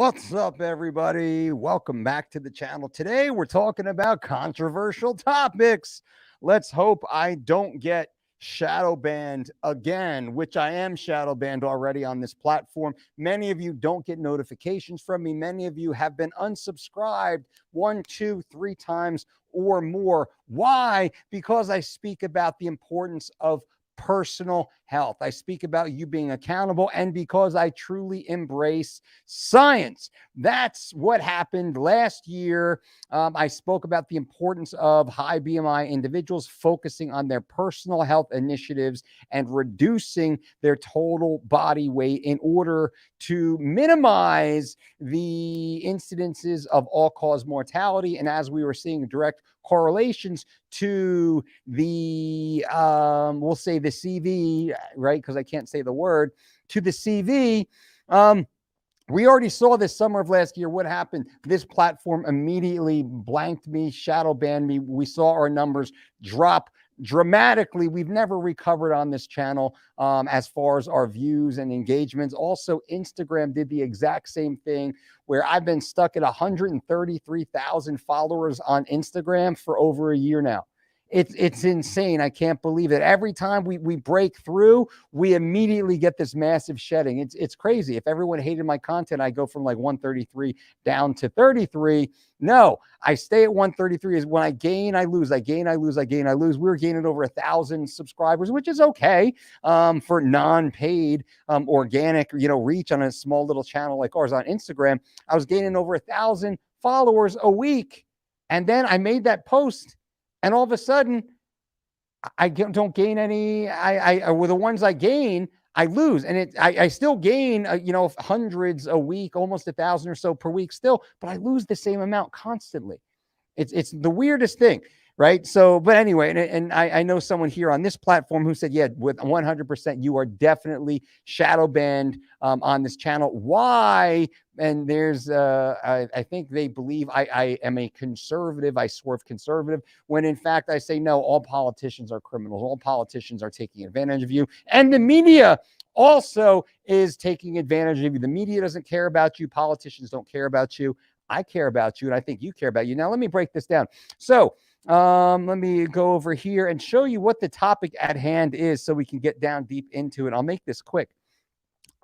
What's up, everybody? Welcome back to the channel. Today, we're talking about controversial topics. Let's hope I don't get shadow banned again, which I am shadow banned already on this platform. Many of you don't get notifications from me. Many of you have been unsubscribed 1, 2, 3 times or more. Why? Because I speak about the importance of personal health. I speak about you being accountable, and because I truly embrace science. That's what happened last year. I spoke about the importance of high BMI individuals focusing on their personal health initiatives and reducing their total body weight in order to minimize the incidences of all-cause mortality. And as we were seeing direct correlations to the we'll say the CV, right? Because I can't say the word, to the CV. We already saw this summer of last year. What happened? This platform immediately blanked me, shadow banned me. We saw our numbers drop dramatically. We've never recovered on this channel as far as our views and engagements. Also, Instagram did the exact same thing, where I've been stuck at 133,000 followers on Instagram for over a year now. It's insane. I can't believe it. Every time we break through, we immediately get this massive shedding. It's crazy. If everyone hated my content, I go from like 133 down to 33. No, I stay at 133. Is when I gain, I lose. I gain, I lose. I gain, I lose. We were gaining over 1,000 subscribers, which is okay for non-paid organic, reach on a small little channel like ours on Instagram. I was gaining over 1,000 followers a week, and then I made that post. And all of a sudden, I don't gain any. With the ones I gain, I lose, and I still gain, hundreds a week, almost 1,000 or so per week still, but I lose the same amount constantly. It's the weirdest thing, right? So, but anyway, and I know someone here on this platform who said, yeah, with 100%, you are definitely shadow banned on this channel. Why? And there's, I think they believe I am a conservative. I swerve conservative, when in fact I say, no, all politicians are criminals. All politicians are taking advantage of you. And the media also is taking advantage of you. The media doesn't care about you. Politicians don't care about you. I care about you, and I think you care about you. Now, let me break this down. So let me go over here and show you what the topic at hand is so we can get down deep into it. I'll make this quick.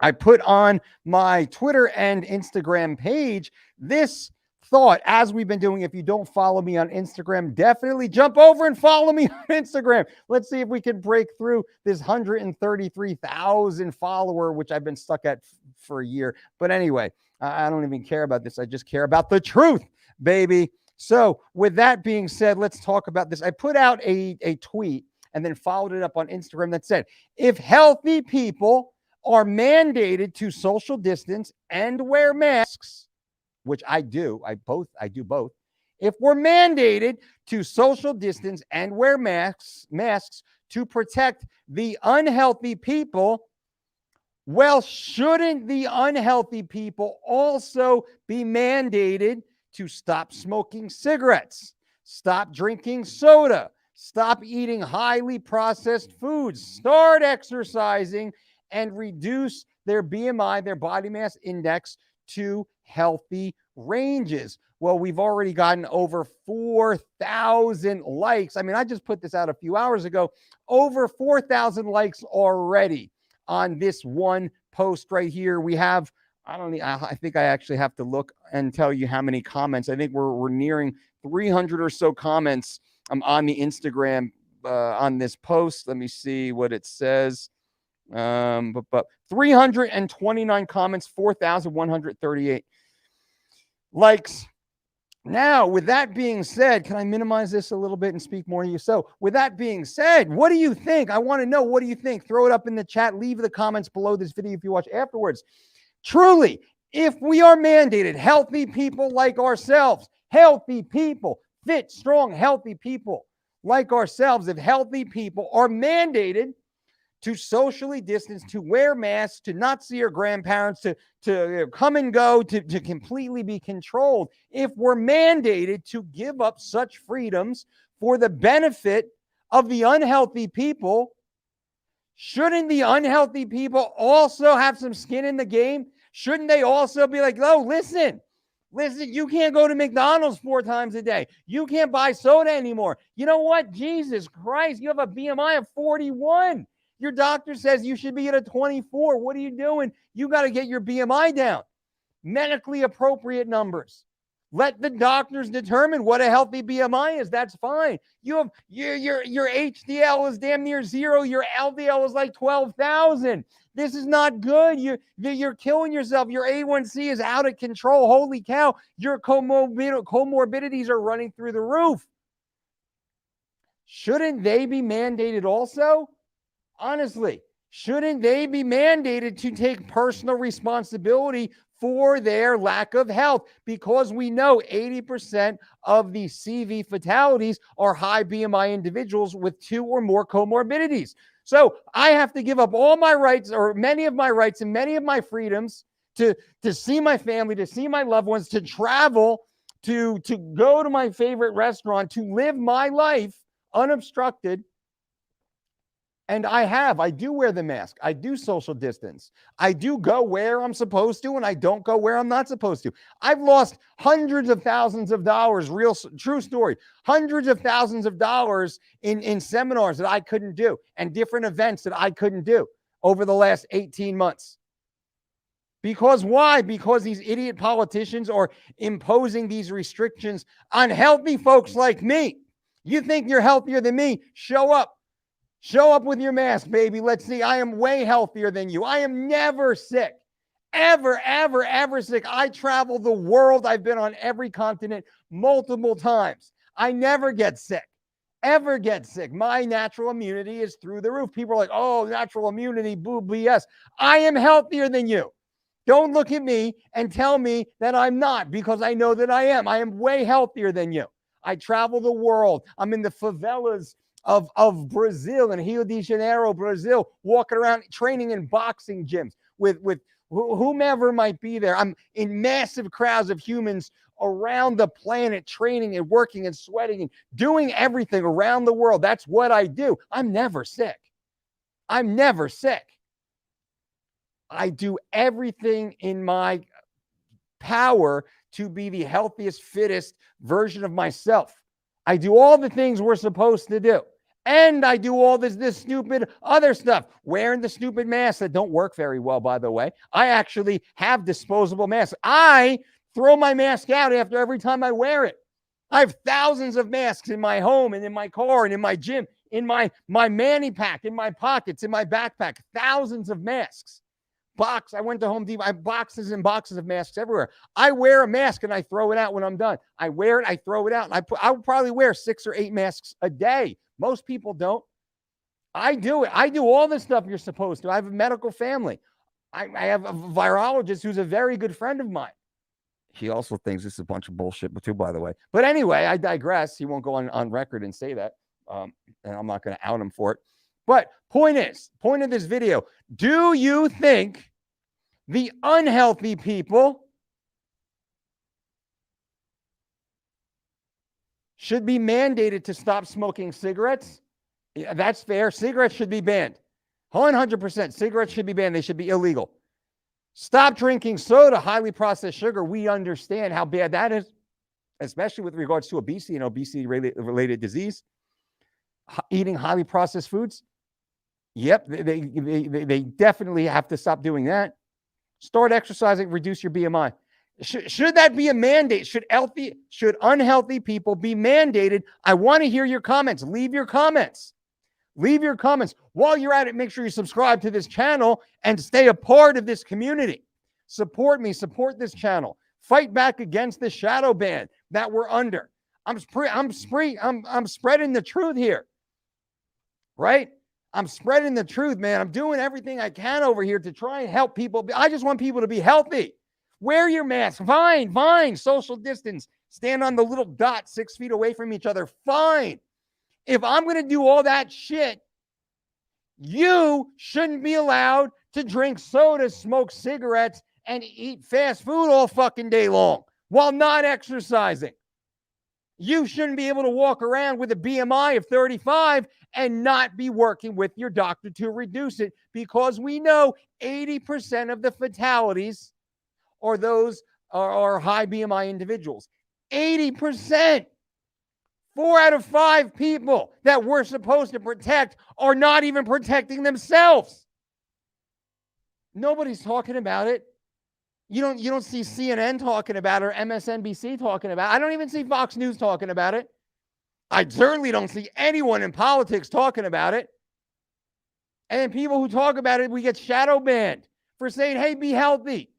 I put on my Twitter and Instagram page this thought, as we've been doing. If you don't follow me on Instagram, definitely jump over and follow me on Instagram. Let's see if we can break through this 133,000 follower, which I've been stuck at for a year. But anyway, I don't even care about this. I just care about the truth, baby. So with that being said, let's talk about this. I put out a tweet and then followed it up on Instagram that said, if healthy people are mandated to social distance and wear masks, which I do, I do both. If we're mandated to social distance and wear masks to protect the unhealthy people, well, shouldn't the unhealthy people also be mandated to stop smoking cigarettes, stop drinking soda, stop eating highly processed foods, start exercising, and reduce their BMI, their body mass index, to healthy ranges? Well, we've already gotten over 4,000 likes. I mean, I just put this out a few hours ago. Over 4,000 likes already on this one post right here. We have, I think I actually have to look and tell you how many comments. I think we're nearing 300 or so comments on the Instagram on this post. Let me see what it says. But 329 comments, 4,138 likes. Now, with that being said, can I minimize this a little bit and speak more to you? So with that being said, what do you think? I want to know, what do you think? Throw it up in the chat. Leave the comments below this video if you watch afterwards. Truly, if we are mandated, healthy people like ourselves, healthy people, fit, strong, healthy people like ourselves, if healthy people are mandated to socially distance, to wear masks, to not see your grandparents, to come and go, to completely be controlled, if we're mandated to give up such freedoms for the benefit of the unhealthy people, shouldn't the unhealthy people also have some skin in the game? Shouldn't they also be like, oh, listen, you can't go to McDonald's 4 times a day. You can't buy soda anymore. You know what? Jesus Christ, you have a BMI of 41. Your doctor says you should be at a 24. What are you doing? You got to get your BMI down. Medically appropriate numbers. Let the doctors determine what a healthy BMI is. That's fine. You have your HDL is damn near 0. Your LDL is like 12,000. This is not good. You're killing yourself. Your A1C is out of control. Holy cow. Your comorbidities are running through the roof. Shouldn't they be mandated also? Honestly, shouldn't they be mandated to take personal responsibility for their lack of health? Because we know 80% of the CV fatalities are high BMI individuals with 2 or more comorbidities. So I have to give up all my rights, or many of my rights and many of my freedoms, to see my family, to see my loved ones, to travel, to go to my favorite restaurant, to live my life unobstructed. And I do wear the mask. I do social distance. I do go where I'm supposed to, and I don't go where I'm not supposed to. I've lost hundreds of thousands of dollars, true story, hundreds of thousands of dollars in seminars that I couldn't do and different events that I couldn't do over the last 18 months. Because why? Because these idiot politicians are imposing these restrictions on healthy folks like me. You think you're healthier than me? Show up. Show up with your mask, baby. Let's see. I am way healthier than you. I am never sick. Ever, ever, ever sick. I travel the world. I've been on every continent multiple times. I never get sick. Ever get sick. My natural immunity is through the roof. People are like, oh, natural immunity, boo, BS. I am healthier than you. Don't look at me and tell me that I'm not, because I know that I am. I am way healthier than you. I travel the world. I'm in the favelas of Brazil and Rio de Janeiro, Brazil, walking around training in boxing gyms with whomever might be there. I'm in massive crowds of humans around the planet, training and working and sweating and doing everything around the world. That's what I do. I'm never sick. I'm never sick. I do everything in my power to be the healthiest, fittest version of myself. I do all the things we're supposed to do. And I do all this stupid other stuff, wearing the stupid masks that don't work very well, by the way. I actually have disposable masks. I throw my mask out after every time I wear it. I have thousands of masks in my home and in my car and in my gym, in my manny pack, in my pockets, in my backpack, thousands of masks. I went to Home Depot. I have boxes and boxes of masks everywhere. I wear a mask and I throw it out when I'm done. I wear it, I throw it out. And I would probably wear 6 or 8 masks a day. Most people don't. I do it. I do all the stuff you're supposed to. I have a medical family. I have a virologist who's a very good friend of mine. He also thinks this is a bunch of bullshit, too, by the way. But anyway, I digress. He won't go on record and say that. And I'm not going to out him for it. But point of this video, do you think the unhealthy people should be mandated to stop smoking cigarettes? Yeah, that's fair. Cigarettes should be banned. 100%. Cigarettes should be banned. They should be illegal. Stop drinking soda, highly processed sugar. We understand how bad that is, especially with regards to obesity and obesity-related disease. Eating highly processed foods. Yep, they definitely have to stop doing that. Start exercising, reduce your BMI. Should that be a mandate? Should unhealthy people be mandated? I want to hear your comments. Leave your comments. Leave your comments. While you're at it, make sure you subscribe to this channel and stay a part of this community. Support me. Support this channel. Fight back against the shadow ban that we're under. I'm spreading the truth here, right? I'm spreading the truth, man. I'm doing everything I can over here to try and help people. I just want people to be healthy. Wear your mask. Fine. Social distance. Stand on the little dot 6 feet away from each other. Fine. If I'm going to do all that shit, you shouldn't be allowed to drink soda, smoke cigarettes, and eat fast food all fucking day long while not exercising. You shouldn't be able to walk around with a BMI of 35 and not be working with your doctor to reduce it, because we know 80% of the fatalities are those are high BMI individuals. 80%. 4 out of 5 people that we're supposed to protect are not even protecting themselves. Nobody's talking about it. You don't see CNN talking about it or MSNBC talking about it. I don't even see Fox News talking about it. I certainly don't see anyone in politics talking about it. And then people who talk about it, we get shadow banned for saying, hey, be healthy.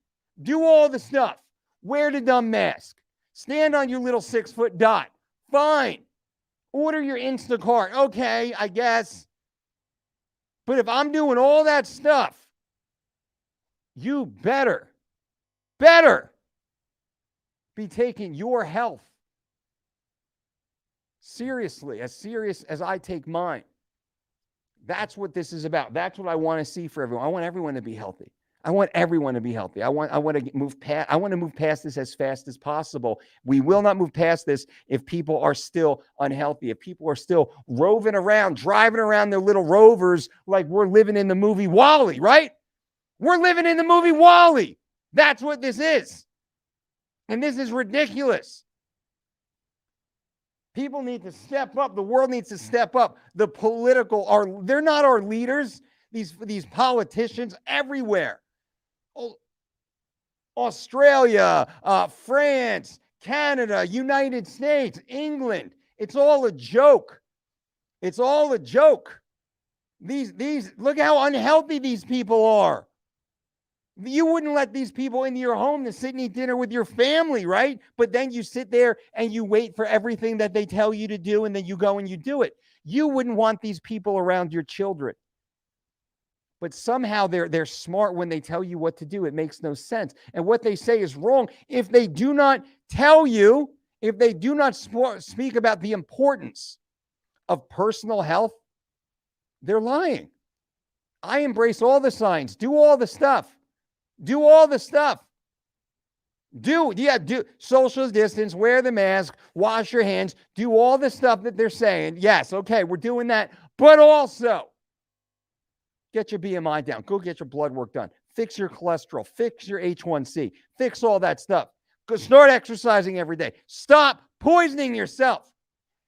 Do all the stuff. Wear the dumb mask. Stand on your little 6-foot dot. Fine. Order your Instacart. Okay, I guess. But if I'm doing all that stuff, you better be taking your health seriously, as serious as I take mine. That's what this is about. That's what I want to see for everyone. I want everyone to be healthy. I want everyone to be healthy. I want to move past this as fast as possible. We will not move past this if people are still unhealthy, if people are still roving around, driving around their little rovers like we're living in the movie WALL-E, right? We're living in the movie WALL-E. That's what this is. And this is ridiculous. People need to step up. The world needs to step up. The political they're not our leaders. These politicians everywhere. Australia, France, Canada, United States, England. It's all a joke. It's all a joke. These look how unhealthy these people are. You wouldn't let these people into your home to sit and eat dinner with your family, right? But then you sit there and you wait for everything that they tell you to do, and then you go and you do it. You wouldn't want these people around your children. But somehow they're smart when they tell you what to do. It makes no sense. And what they say is wrong. If they do not tell you, if they do not speak about the importance of personal health, they're lying. I embrace all the signs. Do all the stuff. Do all the stuff. Do social distance, wear the mask, wash your hands, do all the stuff that they're saying. Yes, okay, we're doing that. But also, get your BMI down. Go get your blood work done. Fix your cholesterol. Fix your H1C. Fix all that stuff. Go start exercising every day. Stop poisoning yourself.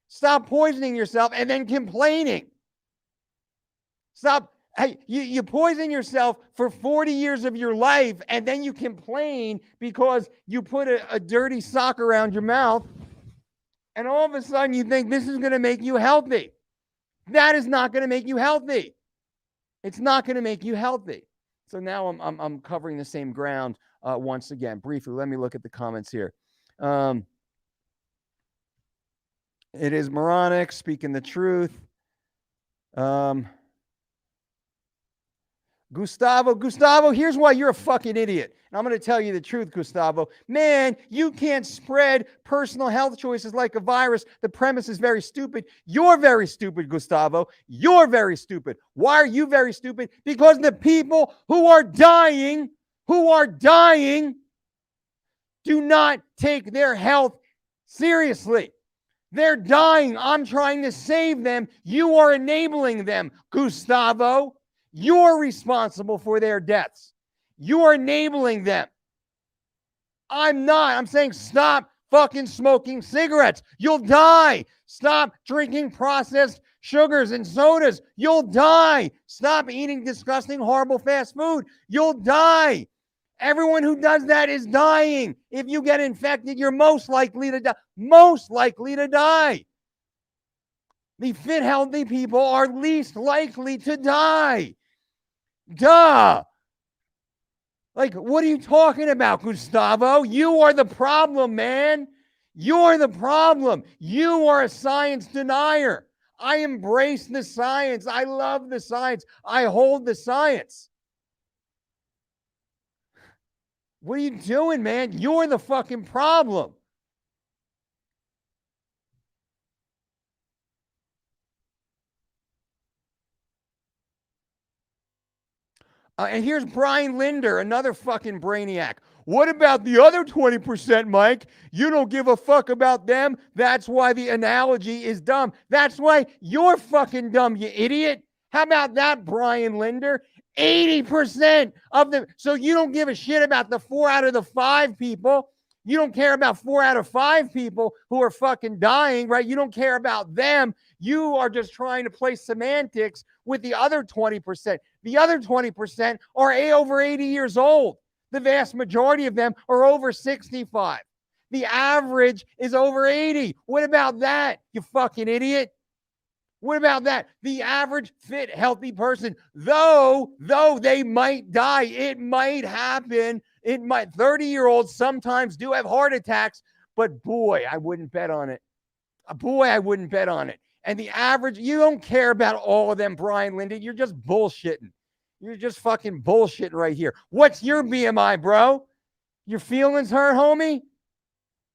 Stop poisoning yourself and then complaining. Stop. Hey, you poison yourself for 40 years of your life, and then you complain because you put a dirty sock around your mouth, and all of a sudden you think this is going to make you healthy. That is not going to make you healthy. It's not going to make you healthy. So now I'm covering the same ground once again. Briefly, let me look at the comments here. It is moronic, speaking the truth. Gustavo, here's why you're a fucking idiot. And I'm going to tell you the truth, Gustavo. Man, you can't spread personal health choices like a virus. The premise is very stupid. You're very stupid, Gustavo. You're very stupid. Why are you very stupid? Because the people who are dying, do not take their health seriously. They're dying. I'm trying to save them. You are enabling them, Gustavo. You're responsible for their deaths. You're enabling them. I'm not. I'm saying stop fucking smoking cigarettes. You'll die. Stop drinking processed sugars and sodas. You'll die. Stop eating disgusting, horrible fast food. You'll die. Everyone who does that is dying. If you get infected, you're most likely to die. Most likely to die. The fit, healthy people are least likely to die. Duh. Like, what are you talking about, Gustavo? You are the problem, man. You're the problem. You are a science denier. I embrace the science. I love the science. I hold the science. What are you doing, man? You're the fucking problem. And here's Brian Linder, another fucking brainiac. What about the other 20%, Mike? You don't give a fuck about them. That's why the analogy is dumb. That's why you're fucking dumb, you idiot. How about that, Brian Linder? 80% of them. So you don't give a shit about the 4 out of the 5 people. You don't care about 4 out of 5 people who are fucking dying, right? You don't care about them. You are just trying to play semantics with the other 20%. The other 20% are over 80 years old. The vast majority of them are over 65. The average is over 80. What about that, you fucking idiot? What about that? The average fit, healthy person, though they might die, it might happen. It might. 30-year-olds sometimes do have heart attacks, but boy, I wouldn't bet on it. Boy, I wouldn't bet on it. And the average, you don't care about all of them, Brian Linden. You're just bullshitting. You're just fucking bullshitting right here. What's your BMI, bro? Your feelings hurt, homie?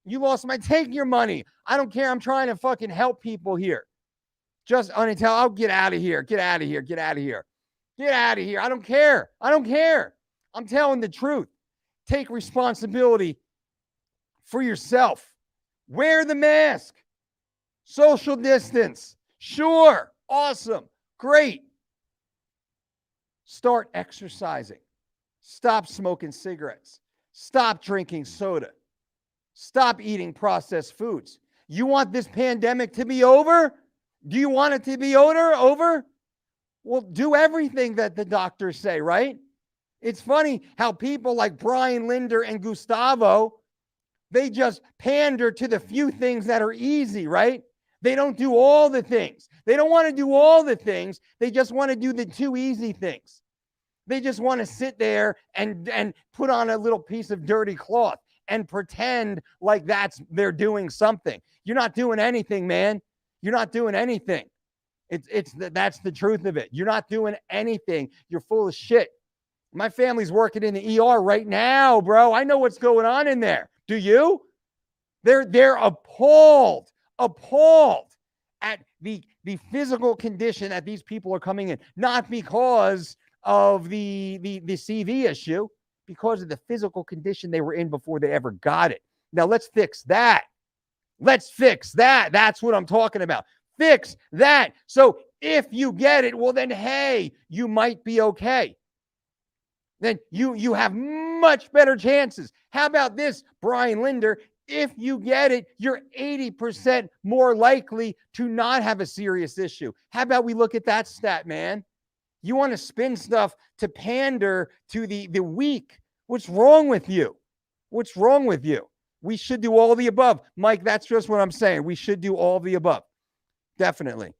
You lost my, take your money. I don't care. I'm trying to fucking help people here. Just until I'll get out of here. Get out of here. Get out of here. Get out of here. I don't care. I don't care. I'm telling the truth. Take responsibility for yourself. Wear the mask. Social distance. Sure. Awesome. Great. Start exercising. Stop smoking cigarettes. Stop drinking soda. Stop eating processed foods. You want this pandemic to be over? Do you want it to be over? Well, do everything that the doctors say, right? It's funny how people like Brian Linder and Gustavo, they just pander to the few things that are easy, right? They don't do all the things. They don't want to do all the things. They just want to do the 2 easy things. They just want to sit there and put on a little piece of dirty cloth and pretend like they're doing something. You're not doing anything, man. You're not doing anything. That's the truth of it. You're not doing anything. You're full of shit. My family's working in the ER right now, bro. I know what's going on in there. Do you? They're appalled at the physical condition that these people are coming in, not because of the CV issue, because of the physical condition they were in before they ever got it. Now let's fix that. Let's fix that. That's what I'm talking about. Fix that. So if you get it, well then, hey, you might be okay. Then you have much better chances. How about this, Brian Linder? If you get it, you're 80% more likely to not have a serious issue. How about we look at that stat, man? You want to spin stuff to pander to the weak. What's wrong with you? What's wrong with you? We should do all the above. Mike, that's just what I'm saying. We should do all the above. Definitely.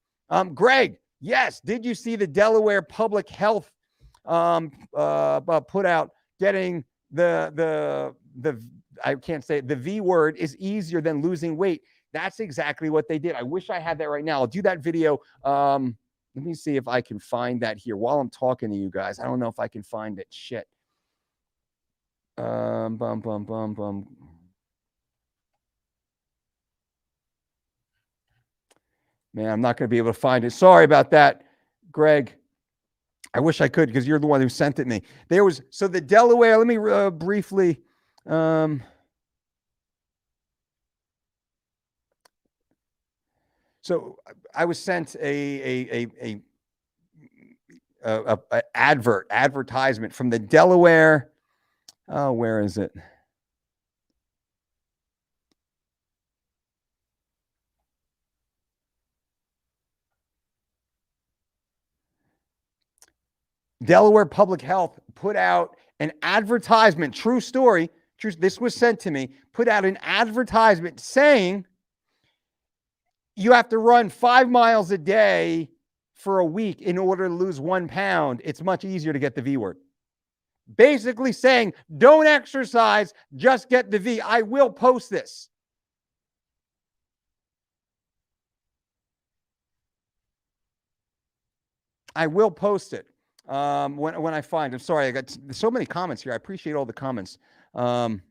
Greg, yes. Did you see the Delaware Public Health put out getting the I can't say it, the V word is easier than losing weight? That's exactly what they did. I wish I had that right now. I'll do that video. Let me see if I can find that here while I'm talking to you guys. I don't know if I can find it. Shit. Man, I'm not going to be able to find it. Sorry about that, Greg. I wish I could because you're the one who sent it me. So the Delaware, let me briefly. So I was sent a advertisement from the Delaware. Oh, where is it? Delaware Public Health put out an advertisement, true story, this was sent to me, put out an advertisement saying you have to run 5 miles a day for a week in order to lose 1 pound. It's much easier to get the V word. Basically saying, don't exercise, just get the V. I will post this. I will post it. When I find, I'm sorry, I got so many comments here. I appreciate all the comments. John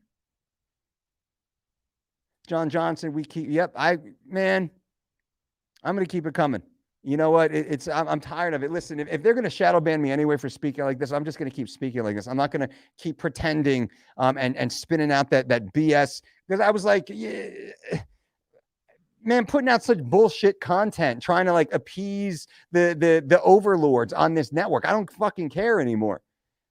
Johnson, we keep, yep, I'm going to keep it coming. You know what? I'm tired of it. Listen, if they're going to shadow ban me anyway for speaking like this, I'm just going to keep speaking like this. I'm not going to keep pretending and spinning out that BS, because I was like, yeah, man, putting out such bullshit content, trying to like appease the overlords on this network. I don't fucking care anymore.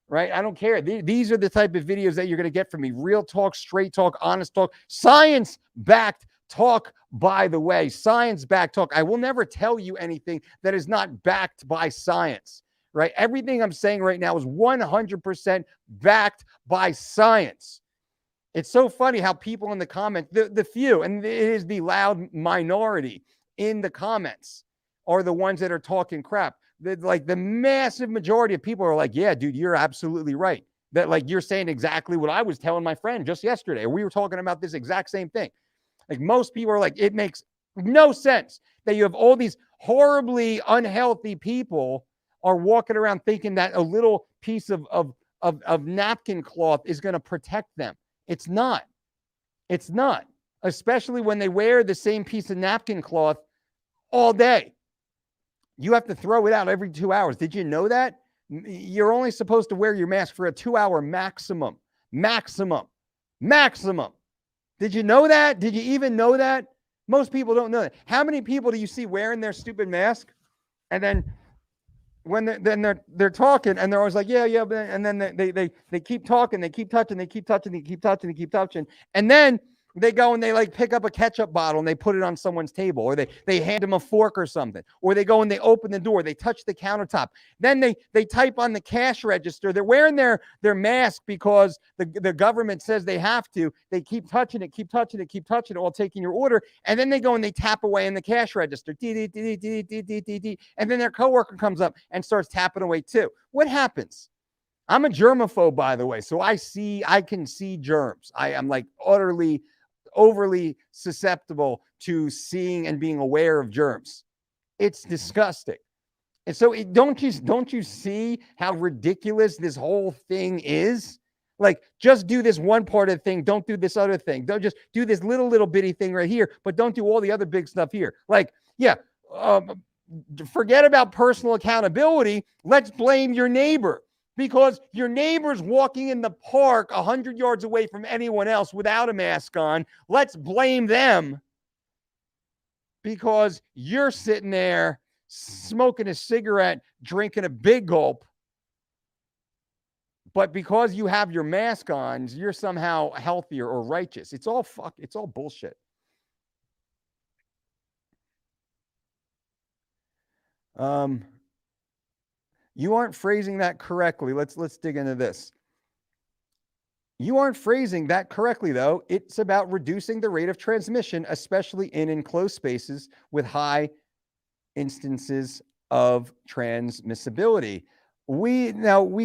Right? I don't care. These are the type of videos that you're going to get from me. Real talk, straight talk, honest talk, science-backed talk, by the way. Science-backed talk. I will never tell you anything that is not backed by science, right? Everything I'm saying right now is 100% backed by science. It's so funny how people in the comments, the few, and it is the loud minority in the comments, are the ones that are talking crap. Like the massive majority of people are like, yeah, dude, you're absolutely right. That like you're saying exactly what I was telling my friend just yesterday. We were talking about this exact same thing. Like most people are like, it makes no sense that you have all these horribly unhealthy people are walking around thinking that a little piece of napkin cloth is going to protect them. It's not. It's not. Especially when they wear the same piece of napkin cloth all day. You have to throw it out every 2 hours. Did you know that? You're only supposed to wear your mask for a 2-hour maximum. Maximum. Did you know that? Did you even know that? Most people don't know that. How many people do you see wearing their stupid mask? And then when they're talking and they're always like, yeah, and then they keep talking, they keep touching. And then they go and they like pick up a ketchup bottle and they put it on someone's table, or they hand them a fork or something, or they go and they open the door, they touch the countertop. Then they type on the cash register. They're wearing their mask because the government says they have to. They keep touching it while taking your order. And then they go and they tap away in the cash register. And then their coworker comes up and starts tapping away too. What happens? I'm a germaphobe, by the way. So I can see germs. I am like overly susceptible to seeing and being aware of germs. It's disgusting. And so don't you see how ridiculous this whole thing is? Like, just do this one part of the thing. Don't do this other thing. Don't just do this little bitty thing right here, but don't do all the other big stuff here. Like, yeah, forget about personal accountability. Let's blame your neighbor. Because your neighbor's walking in the park 100 yards away from anyone else without a mask on. Let's blame them because you're sitting there smoking a cigarette, drinking a big gulp. But because you have your mask on, you're somehow healthier or righteous. It's all bullshit. You aren't phrasing that correctly. Let's dig into this. You aren't phrasing that correctly, though. It's about reducing the rate of transmission, especially in enclosed spaces with high instances of transmissibility. We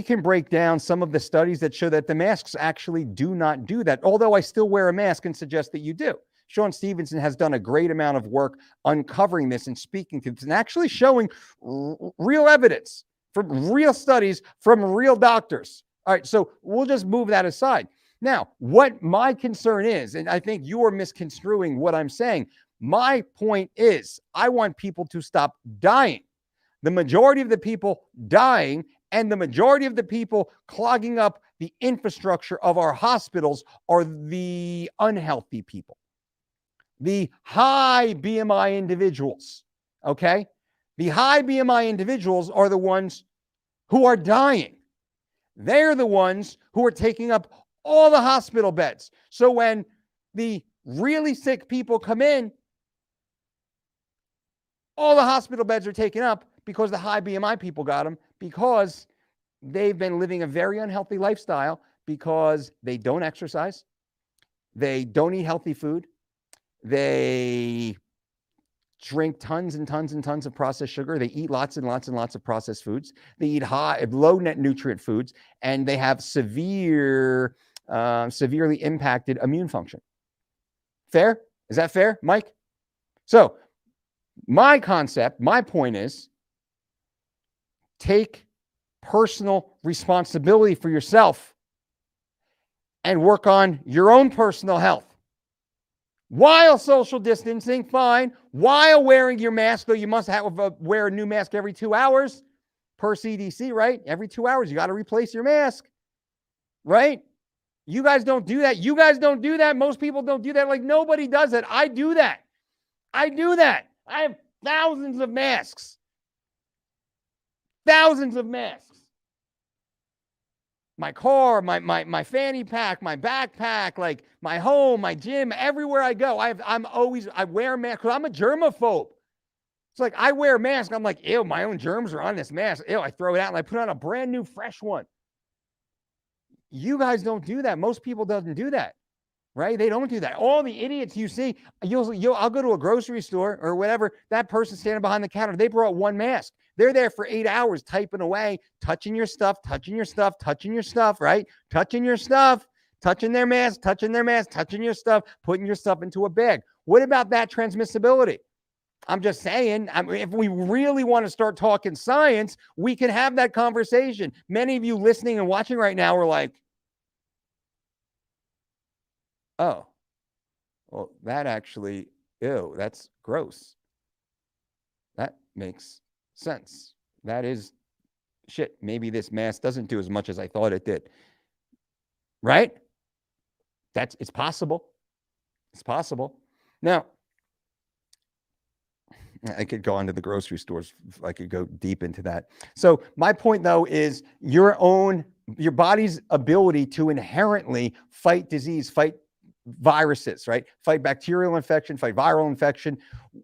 can break down some of the studies that show that the masks actually do not do that, although I still wear a mask and suggest that you do. Sean Stevenson has done a great amount of work uncovering this and speaking to this and actually showing real evidence from real studies from real doctors. All right, so we'll just move that aside. Now, what my concern is, and I think you're misconstruing what I'm saying, my point is I want people to stop dying. The majority of the people dying and the majority of the people clogging up the infrastructure of our hospitals are the unhealthy people, the high BMI individuals, okay? The high BMI individuals are the ones who are dying. They're the ones who are taking up all the hospital beds. So when the really sick people come in, all the hospital beds are taken up because the high BMI people got them, because they've been living a very unhealthy lifestyle, because they don't exercise, they don't eat healthy food, they drink tons and tons and tons of processed sugar, they eat lots and lots and lots of processed foods, they eat low net nutrient foods, and they have severely impacted immune function. Fair? Is that fair, Mike? So my concept, my point is, take personal responsibility for yourself and work on your own personal health. While social distancing, fine. While wearing your mask, though you must wear a new mask every 2 hours per CDC, right? Every 2 hours, you got to replace your mask, right? You guys don't do that. Most people don't do that. Like, nobody does it. I do that. I do that. I have thousands of masks. Thousands of masks. My car, my fanny pack, my backpack, like my home, my gym, everywhere I go, I wear a mask because I'm a germaphobe. It's like I wear a mask. I'm like, ew, my own germs are on this mask. Ew, I throw it out and I put on a brand new, fresh one. You guys don't do that. Most people doesn't do that, right? They don't do that. All the idiots you see, I'll go to a grocery store or whatever. That person standing behind the counter, they brought one mask. They're there for 8 hours typing away, touching your stuff, touching your stuff, touching your stuff, right? Touching your stuff, touching their mask, touching their mask, touching your stuff, putting your stuff into a bag. What about that transmissibility? I'm just saying, if we really want to start talking science, we can have that conversation. Many of you listening and watching right now are like, oh, well, that actually, ew, that's gross. That makes sense. That is shit. Maybe this mask doesn't do as much as I thought it did. Right? It's possible. It's possible. Now, I could go on to the grocery stores. I could go deep into that. So my point, though, is your body's ability to inherently fight disease, fight viruses, right? Fight bacterial infection, fight viral infection.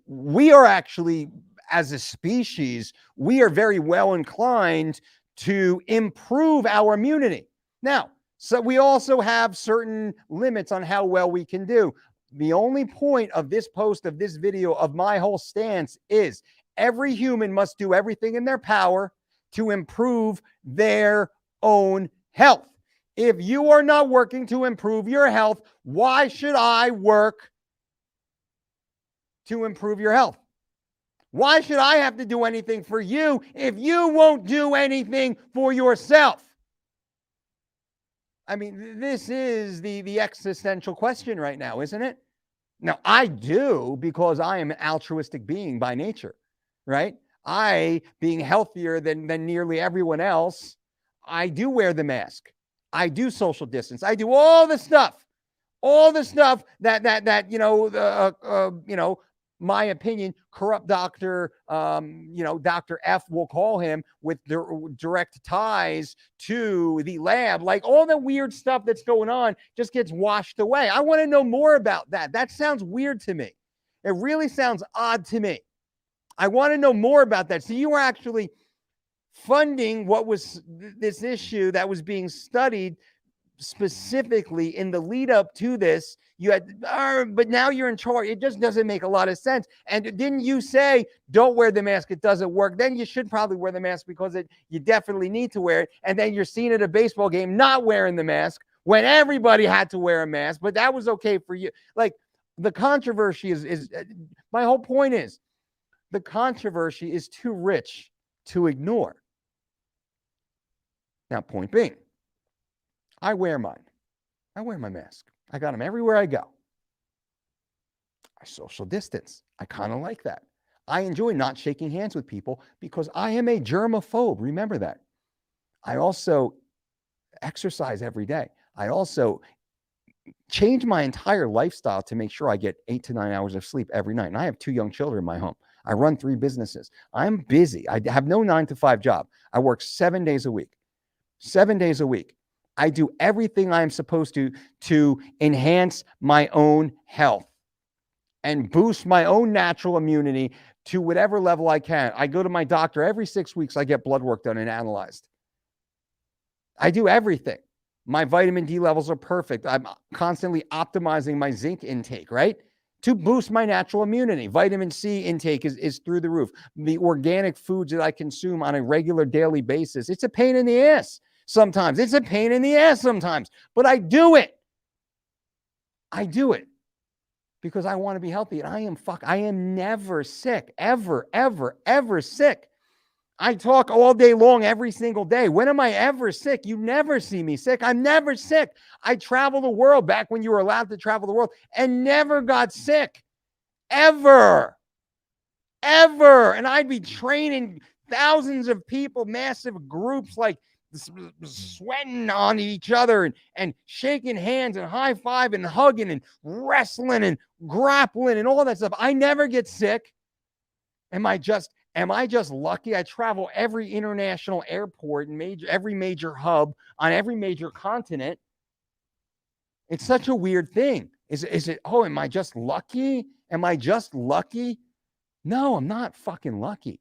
We are actually, as a species, we are very well inclined to improve our immunity. Now, so we also have certain limits on how well we can do. The only point of this post, of this video, of my whole stance is every human must do everything in their power to improve their own health. If you are not working to improve your health, why should I work to improve your health? Why should I have to do anything for you if you won't do anything for yourself? I mean, this is the existential question right now, isn't it? Now, I do, because I am an altruistic being by nature, right? I, being healthier than nearly everyone else, I do wear the mask. I do social distance. I do all the stuff that my opinion, corrupt doctor, Dr. F will call him, with direct ties to the lab, like all the weird stuff that's going on just gets washed away. I want to know more about that. That sounds weird to me. It really sounds odd to me. I want to know more about that. So you were actually funding what was this issue that was being studied specifically in the lead up to this. You had, but now you're in charge. It just doesn't make a lot of sense. And didn't you say, don't wear the mask, it doesn't work? Then you should probably wear the mask because you definitely need to wear it. And then you're seen at a baseball game not wearing the mask when everybody had to wear a mask, but that was okay for you. Like, the controversy is my whole point is, the controversy is too rich to ignore. Now, point being, I wear mine. I wear my mask. I got them everywhere I go. I social distance. I kind of like that. I enjoy not shaking hands with people because I am a germaphobe. Remember that. I also exercise every day. I also change my entire lifestyle to make sure I get 8 to 9 hours of sleep every night. And I have 2 young children in my home. I run 3 businesses. I'm busy. I have no 9-to-5 job. I work 7 days a week. 7 days a week. I do everything I am supposed to enhance my own health and boost my own natural immunity to whatever level I can. I go to my doctor every 6 weeks. I get blood work done and analyzed. I do everything. My vitamin D levels are perfect. I'm constantly optimizing my zinc intake, right? To boost my natural immunity. Vitamin C intake is through the roof. The organic foods that I consume on a regular daily basis, it's a pain in the ass. Sometimes it's a pain in the ass sometimes, but I do it. I do it because I want to be healthy, and I am never sick, ever, ever, ever sick. I talk all day long, every single day. When am I ever sick? You never see me sick. I'm never sick. I travel the world back when you were allowed to travel the world and never got sick. Ever. Ever. And I'd be training thousands of people, massive groups, like sweating on each other and shaking hands and high-fiving and hugging and wrestling and grappling and all that stuff. I never get sick. Am I just lucky? I travel every international airport and every major hub on every major continent. It's such a weird thing. Is it, oh, am I just lucky? Am I just lucky? No, I'm not fucking lucky.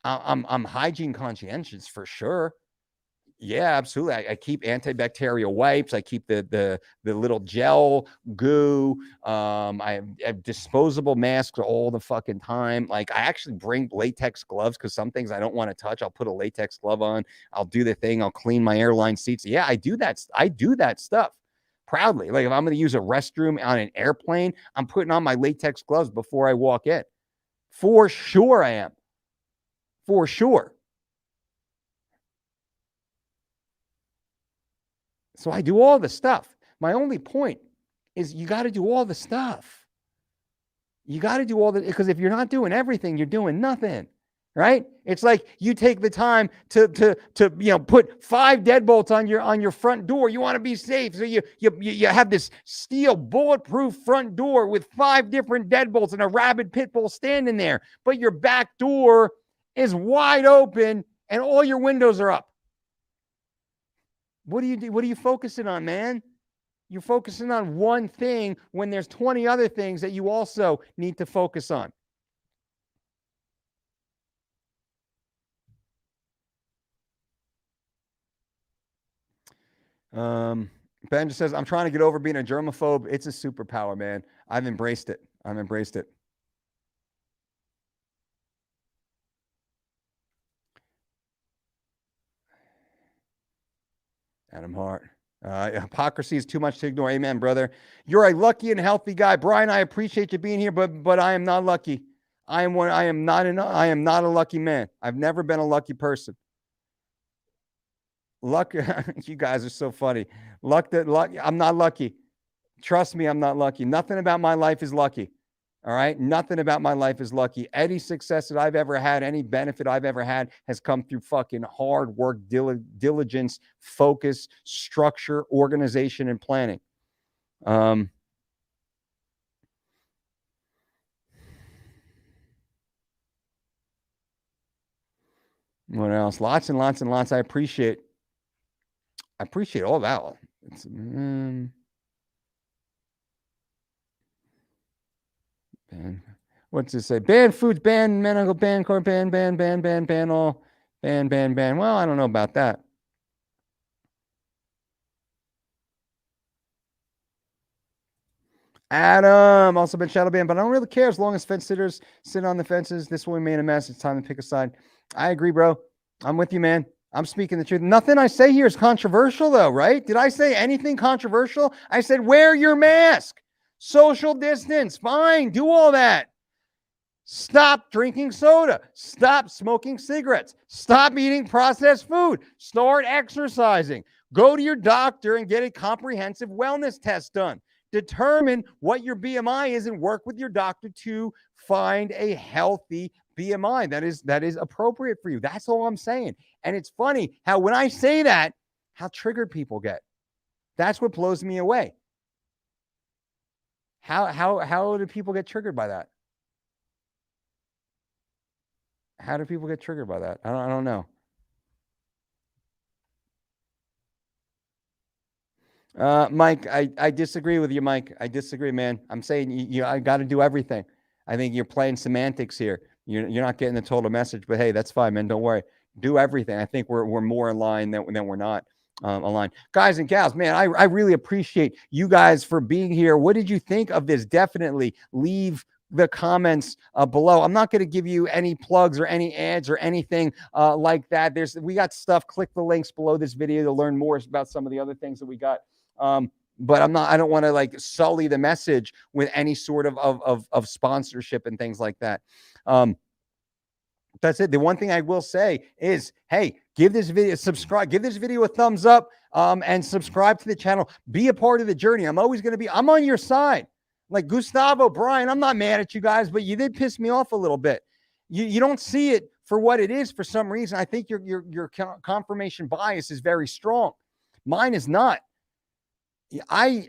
I'm hygiene conscientious for sure. Yeah, absolutely. I keep antibacterial wipes. I keep the little gel goo. I have disposable masks all the fucking time. Like, I actually bring latex gloves because some things I don't want to touch. I'll put a latex glove on. I'll do the thing. I'll clean my airline seats. Yeah, I do that. I do that stuff proudly. Like, if I'm going to use a restroom on an airplane, I'm putting on my latex gloves before I walk in. For sure I am. For sure. So I do all the stuff. My only point is you got to do all the stuff. You got to do all the, because if you're not doing everything, you're doing nothing, right? It's like you take the time to put 5 deadbolts on your front door. You want to be safe, so you have this steel bulletproof front door with 5 different deadbolts and a rabid pit bull standing there, but your back door is wide open and all your windows are up. What do you do? What are you focusing on, man? You're focusing on one thing when there's 20 other things that you also need to focus on. Ben just says, I'm trying to get over being a germaphobe. It's a superpower, man. I've embraced it. Adam Hart. Hypocrisy is too much to ignore. Amen, brother. You're a lucky and healthy guy. Brian, I appreciate you being here, but I am not lucky. I am not a lucky man. I've never been a lucky person. Luck, you guys are so funny. Luck, I'm not lucky. Trust me, I'm not lucky. Nothing about my life is lucky. All right. Nothing about my life is lucky. Any success that I've ever had, any benefit I've ever had has come through fucking hard work, diligence, focus, structure, organization, and planning. What else? Lots and lots and lots. I appreciate all that. What's it say? Ban foods, ban medical, ban car, ban all, ban. Well, I don't know about that. Adam, also been shadow banned, but I don't really care as long as fence sitters sit on the fences. This will remain a mess. It's time to pick a side. I agree, bro. I'm with you, man. I'm speaking the truth. Nothing I say here is controversial, though, right? Did I say anything controversial? I said, wear your mask. Social distance. Fine. Do all that. Stop drinking soda. Stop smoking cigarettes. Stop eating processed food. Start exercising. Go to your doctor and get a comprehensive wellness test done. Determine what your BMI is and work with your doctor to find a healthy BMI that is appropriate for you. That's all I'm saying. And it's funny how when I say that, how triggered people get. That's what blows me away. How do people get triggered by that? How do people get triggered by that? I don't know. Mike, I disagree with you, Mike. I disagree, man. I'm saying I got to do everything. I think you're playing semantics here. You're not getting the total message, but hey, that's fine, man. Don't worry. Do everything. I think we're more in line than we're not aligned. Guys and gals, man, I really appreciate you guys for being here. What did you think of this? Definitely leave the comments below. I'm not going to give you any plugs or any ads or anything like that. We got stuff. Click the links below this video to learn more about some of the other things that we got. But I don't want to like sully the message with any sort of sponsorship and things like that. That's it. The one thing I will say is, hey, give this video a thumbs up, and subscribe to the channel. Be a part of the journey. I'm on your side. Like Gustavo, Brian, I'm not mad at you guys, but you did piss me off a little bit. You don't see it for what it is. For some reason, I think your confirmation bias is very strong. Mine is not. I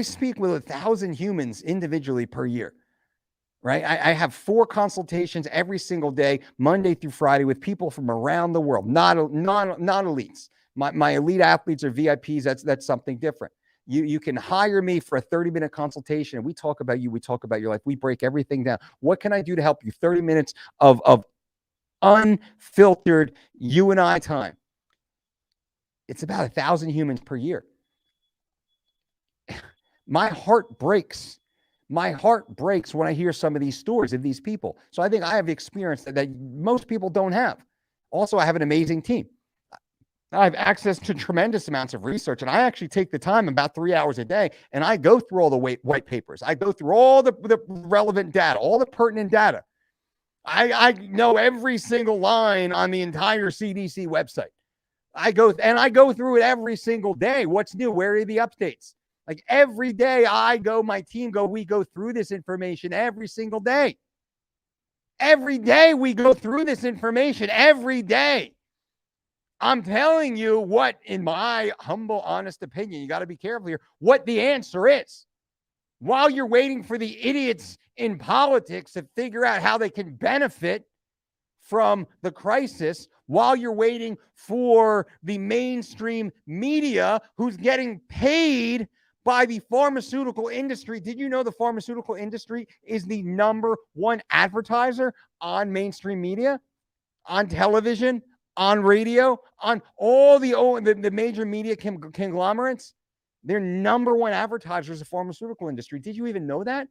speak with 1,000 humans individually per year, right? I have 4 consultations every single day, Monday through Friday, with people from around the world, not elites. My elite athletes are VIPs. That's something different. You can hire me for a 30-minute consultation, and we talk about you. We talk about your life. We break everything down. What can I do to help you? 30 minutes of unfiltered you and I time. It's about 1,000 humans per year. My heart breaks. My heart breaks when I hear some of these stories of these people. So I think I have experience that most people don't have. Also, I have an amazing team. I have access to tremendous amounts of research, and I actually take the time about 3 hours a day, and I go through all the white papers. I go through all the relevant data, all the pertinent data. I know every single line on the entire CDC website. I go through it every single day. What's new? Where are the updates? Like every day my team we go through this information every single day. Every day we go through this information every day. I'm telling you what, in my humble, honest opinion, you got to be careful here, what the answer is. While you're waiting for the idiots in politics to figure out how they can benefit from the crisis, while you're waiting for the mainstream media who's getting paid by the pharmaceutical industry. Did you know the pharmaceutical industry is the #1 advertiser on mainstream media, on television, on radio, on all the major media conglomerates? Their #1 advertisers, the pharmaceutical industry. Did you even know that?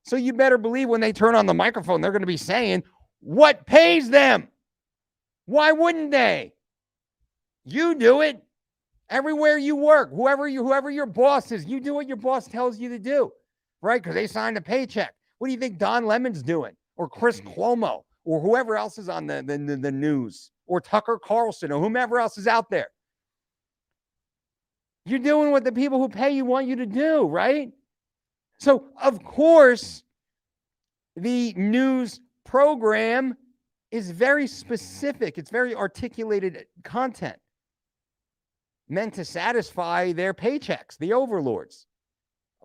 So you better believe when they turn on the microphone, they're going to be saying what pays them. Why wouldn't they? You do it. Everywhere you work, whoever your boss is, you do what your boss tells you to do, right? Because they signed a paycheck. What do you think Don Lemon's doing? Or Chris Cuomo? Or whoever else is on the news? Or Tucker Carlson? Or whomever else is out there? You're doing what the people who pay you want you to do, right? So, of course, the news program is very specific. It's very articulated content meant to satisfy their paychecks, the overlords.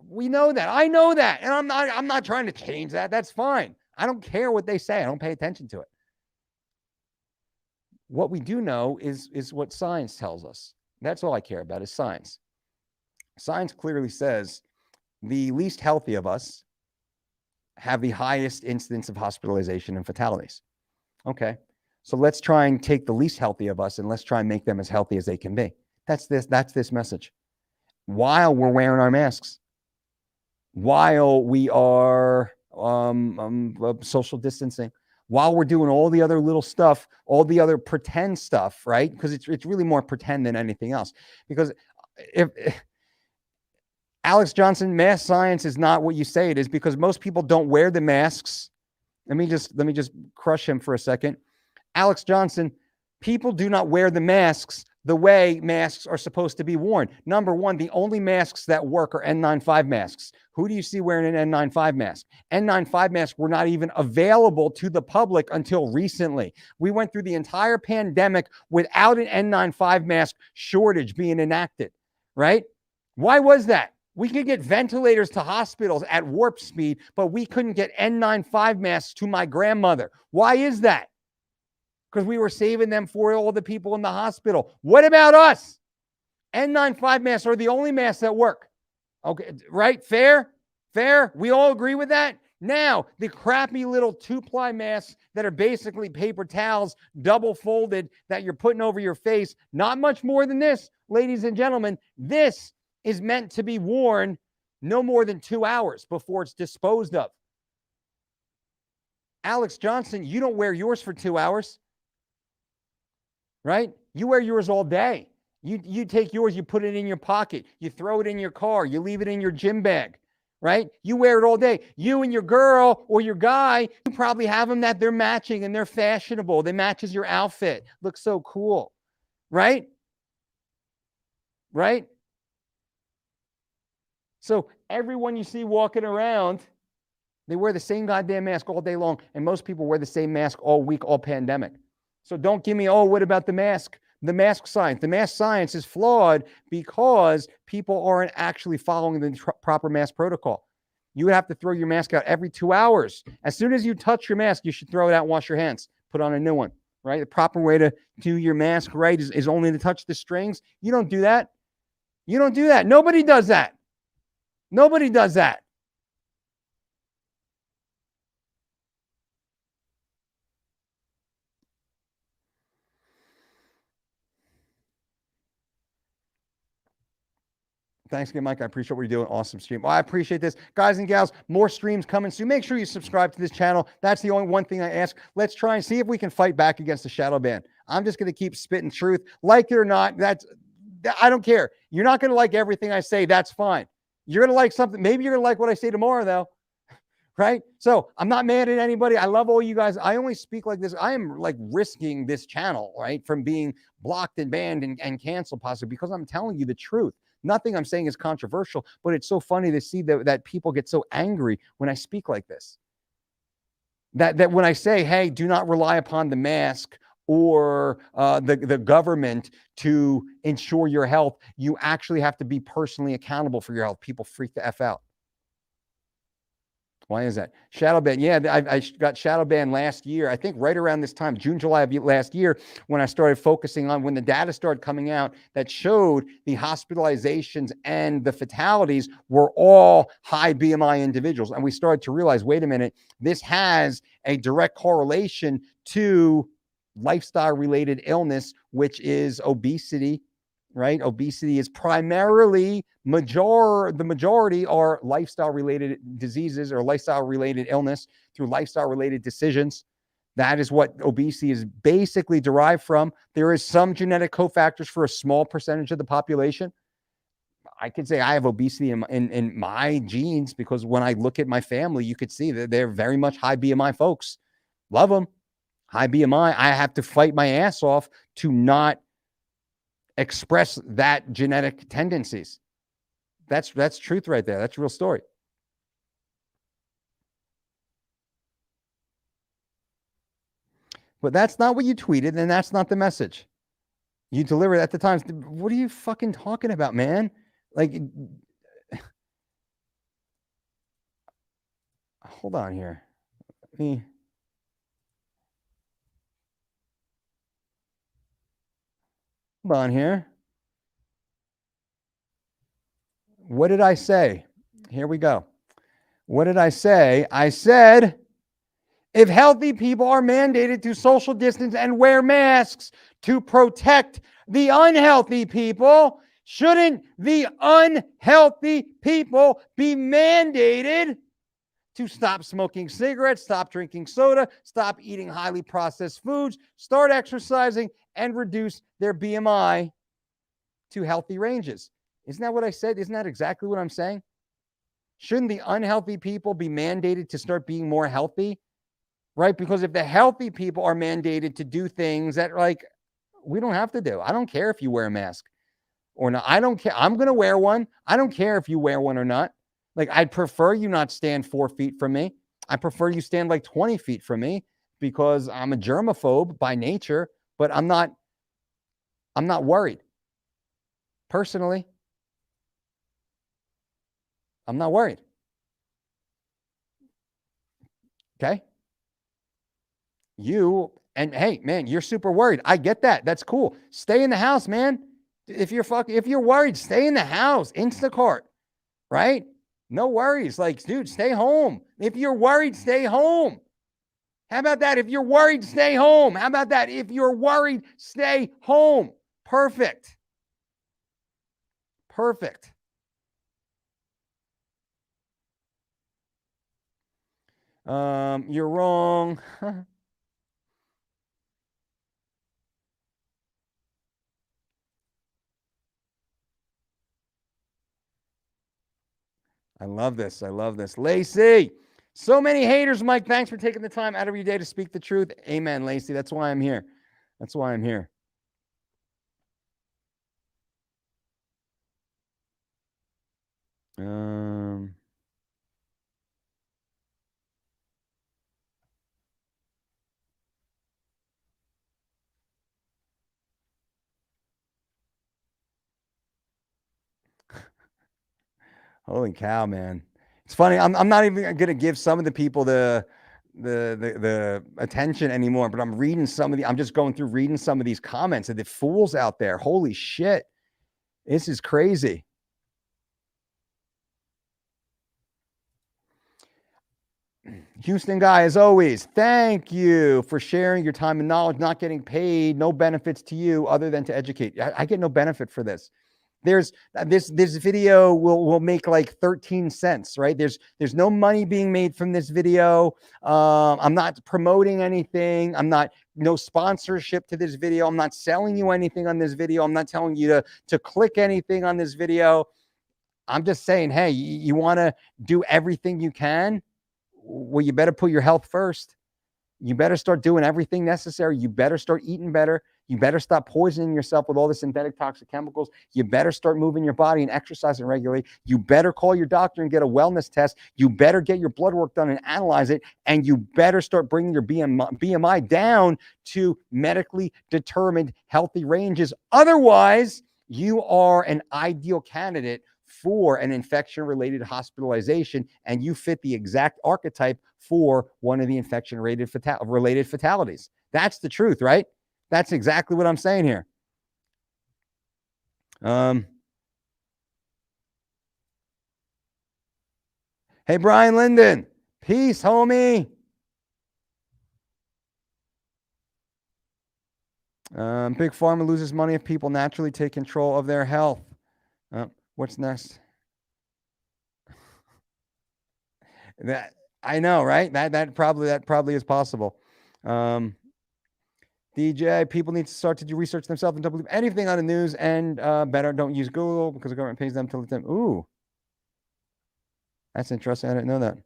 We know that. I know that. And I'm not trying to change that. That's fine. I don't care what they say. I don't pay attention to it. What we do know is what science tells us. That's all I care about is science. Science clearly says the least healthy of us have the highest incidence of hospitalization and fatalities. Okay. So let's try and take the least healthy of us and let's try and make them as healthy as they can be. That's this message. While we're wearing our masks, while we are social distancing, while we're doing all the other little stuff, all the other pretend stuff, right? Because it's really more pretend than anything else. Because if Alex Johnson, mask science is not what you say it is, because most people don't wear the masks. Let me just crush him for a second. Alex Johnson, people do not wear the masks the way masks are supposed to be worn. #1, the only masks that work are N95 masks. Who do you see wearing an N95 mask? N95 masks were not even available to the public until recently. We went through the entire pandemic without an N95 mask shortage being enacted, right? Why was that? We could get ventilators to hospitals at warp speed, but we couldn't get N95 masks to my grandmother. Why is that? Because we were saving them for all the people in the hospital. What about us? N95 masks are the only masks that work. Okay, right? Fair? We all agree with that? Now, the crappy little 2-ply masks that are basically paper towels, double folded, that you're putting over your face, not much more than this, ladies and gentlemen. This is meant to be worn no more than 2 hours before it's disposed of. Alex Johnson, you don't wear yours for 2 hours. Right? You wear yours all day. You take yours, you put it in your pocket, you throw it in your car, you leave it in your gym bag, right? You wear it all day. You and your girl or your guy, you probably have them that they're matching and they're fashionable. They matches your outfit. Looks so cool, right? Right? So everyone you see walking around They wear the same goddamn mask all day long, and most people wear the same mask all week, all pandemic. So don't give me, oh, what about the mask? The mask science. The mask science is flawed because people aren't actually following the proper mask protocol. You would have to throw your mask out every 2 hours. As soon as you touch your mask, you should throw it out and wash your hands. Put on a new one, right? The proper way to do your mask right is only to touch the strings. You don't do that. You don't do that. Nobody does that. Nobody does that. Thanks again, Mike. I appreciate what you're doing. Awesome stream. Well, I appreciate this. Guys and gals, more streams coming soon. Make sure you subscribe to this channel. That's the only one thing I ask. Let's try and see if we can fight back against the shadow ban. I'm just going to keep spitting truth. Like it or not, I don't care. You're not going to like everything I say. That's fine. You're going to like something. Maybe you're going to like what I say tomorrow, though. Right? So I'm not mad at anybody. I love all you guys. I only speak like this. I am like risking this channel, right, from being blocked and banned and canceled possibly because I'm telling you the truth. Nothing I'm saying is controversial, but it's so funny to see that people get so angry when I speak like this. That when I say, hey, do not rely upon the mask or the government to ensure your health, you actually have to be personally accountable for your health. People freak the F out. Why is that? Shadowbanned. Yeah, I got Shadowbanned last year. I think right around this time, June, July of last year, when I started focusing on when the data started coming out that showed the hospitalizations and the fatalities were all high BMI individuals. And we started to realize, wait a minute, this has a direct correlation to lifestyle-related illness, which is obesity, right? Obesity is primarily the majority are lifestyle related diseases or lifestyle related illness through lifestyle related decisions. That is what obesity is basically derived from. There is some genetic cofactors for a small percentage of the population. I could say I have obesity in my genes because when I look at my family, you could see that they're very much high BMI folks. Love them. High BMI. I have to fight my ass off to not express that genetic tendencies. That's truth right there. That's a real story. But that's not what you tweeted, and that's not the message you delivered at the time. What are you fucking talking about, man? Like, hold on here. Hold on here. What did I say? Here we go. What did I say? I said, if healthy people are mandated to social distance and wear masks to protect the unhealthy people, shouldn't the unhealthy people be mandated to stop smoking cigarettes, stop drinking soda, stop eating highly processed foods, start exercising, and reduce their BMI to healthy ranges? Isn't that what I said? Isn't that exactly what I'm saying? Shouldn't the unhealthy people be mandated to start being more healthy? Right? Because if the healthy people are mandated to do things that, like, we don't have to do. I don't care if you wear a mask or not. I don't care. I'm going to wear one. I don't care if you wear one or not. Like, I'd prefer you not stand 4 feet from me. I prefer you stand like 20 feet from me because I'm a germaphobe by nature, but I'm not worried. Personally, I'm not worried. Okay? And hey, man, you're super worried. I get that. That's cool. Stay in the house, man. If you're worried, stay in the house. Instacart, right? No worries. Like, dude, stay home. If you're worried, stay home. How about that? If you're worried, stay home. How about that? If you're worried, stay home. Perfect. Perfect. You're wrong. I love this. I love this. Lacey, so many haters, Mike. Thanks for taking the time out of your day to speak the truth. Amen, Lacey. That's why I'm here. That's why I'm here. Holy cow, man. It's funny. I'm not even going to give some of the people the attention anymore, but I'm reading some of I'm just going through reading some of these comments of the fools out there. Holy shit. This is crazy. Houston guy, as always, thank you for sharing your time and knowledge, not getting paid, no benefits to you other than to educate. I get no benefit for this. There's this video will make like 13 cents, right? There's no money being made from this video. I'm not promoting anything. No sponsorship to this video. I'm not selling you anything on this video. I'm not telling you to click anything on this video. I'm just saying, hey, you want to do everything you can. Well, you better put your health first. You better start doing everything necessary. You better start eating better. You better stop poisoning yourself with all the synthetic toxic chemicals. You better start moving your body and exercising regularly. You better call your doctor and get a wellness test. You better get your blood work done and analyze it. And you better start bringing your BMI down to medically determined healthy ranges. Otherwise, you are an ideal candidate for an infection-related hospitalization, and you fit the exact archetype for one of the infection-related fatalities. That's the truth, right? That's exactly what I'm saying here. Hey, Brian Linden. Peace, homie. Big Pharma loses money if people naturally take control of their health. What's next? That I know, right? That probably is possible. DJ, people need to start to do research themselves and don't believe anything on the news, and better don't use Google because the government pays them to let them. Ooh, that's interesting. I didn't know that.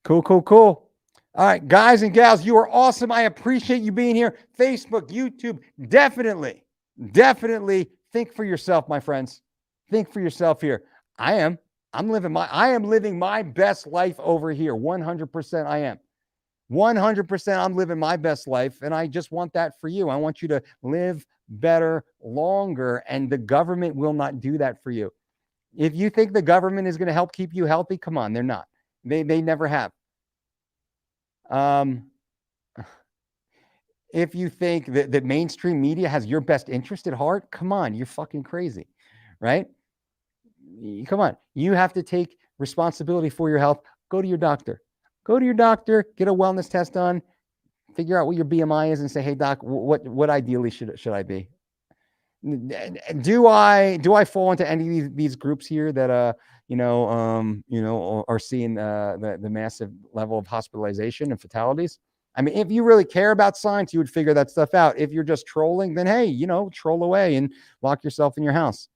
Cool. All right, guys and gals, you are awesome. I appreciate you being here. Facebook, YouTube, definitely think for yourself, my friends. Think for yourself here. I'm living my best life over here. 100% I am. 100% I'm living my best life, and I just want that for you. I want you to live better, longer, and the government will not do that for you. If you think the government is going to help keep you healthy, come on, they're not. They never have. If you think that the mainstream media has your best interest at heart, come on, you're fucking crazy, right? Come on. You have to take responsibility for your health. Go to your doctor. Go to your doctor, get a wellness test done, figure out what your BMI is and say, hey, doc, what ideally should I be? Do I fall into any of these groups here that are seeing the massive level of hospitalization and fatalities? I mean, if you really care about science, you would figure that stuff out. If you're just trolling, then hey, troll away and lock yourself in your house.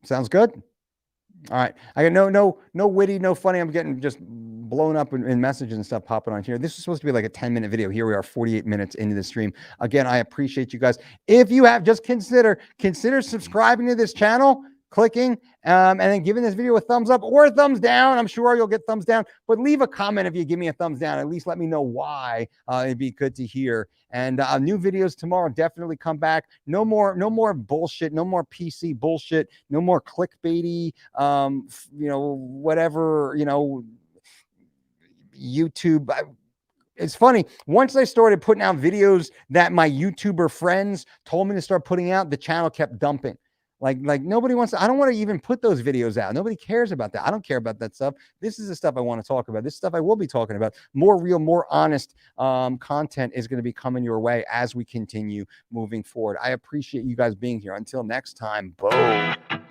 Sounds good. All right. I got no witty, no funny. I'm getting just blown up in messages and stuff popping on here. This is supposed to be like a 10-minute video. Here we are, 48 minutes into the stream. Again, I appreciate you guys. If you have, just consider subscribing to this channel, clicking, and then giving this video a thumbs up or a thumbs down. I'm sure you'll get thumbs down, but leave a comment if you give me a thumbs down. At least let me know why. It'd be good to hear. And new videos tomorrow. Definitely come back. No more bullshit. No more PC bullshit. No more clickbaity. Whatever. YouTube. It's funny. Once I started putting out videos that my YouTuber friends told me to start putting out, the channel kept dumping. Like nobody wants to, I don't want to even put those videos out. Nobody cares about that. I don't care about that stuff. This is the stuff I want to talk about. This stuff I will be talking about. More real, more honest content is going to be coming your way as we continue moving forward. I appreciate you guys being here. Until next time, boom.